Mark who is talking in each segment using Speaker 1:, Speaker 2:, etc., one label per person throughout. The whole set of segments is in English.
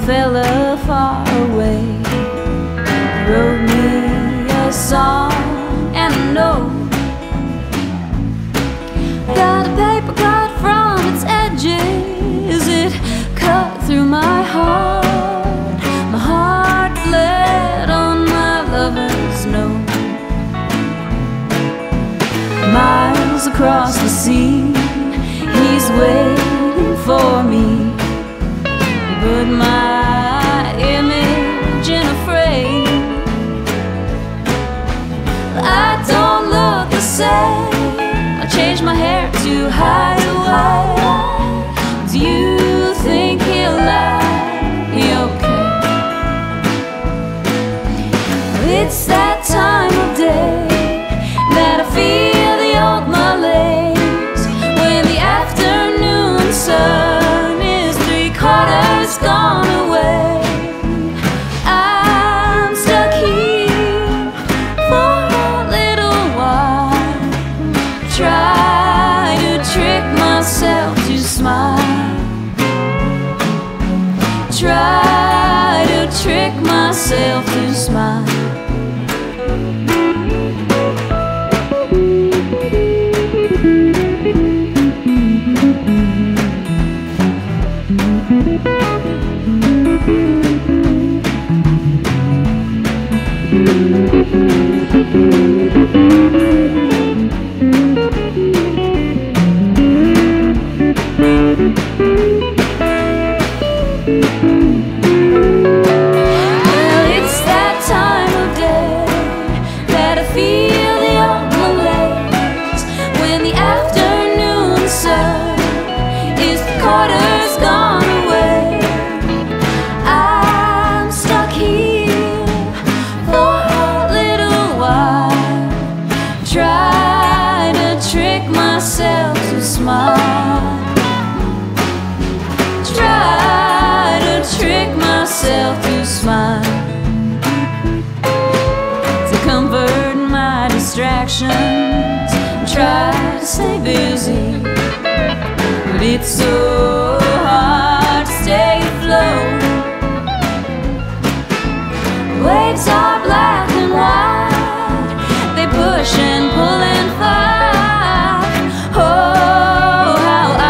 Speaker 1: fella far away. He wrote me a song and a note. Got a paper cut from its edges. It cut through my heart. My heart bled on my lover's note. Miles across the sea, he's waiting for me. He put my image in a frame. I don't look the same. I changed my hair to hide away. Do you think he'll lie? Okay. It's that time of day that I feel the old malaise, when the afternoon sun is 3/4 gone away. I'm stuck here for a little while. Try to trick myself to smile. Try to trick myself to smile. Well, it's that time of day that I feel the old malaise, when the afternoon sun is 3/4 gone away. I'm stuck here for a little while. Try to trick myself to smile. Try to trick myself to smile. To comfort my distractions, try to stay busy, but it's so hard to stay afloat. Waves are black and white, they push and pull and fight. Oh, how I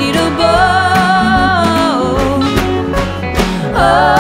Speaker 1: need a boat. Oh,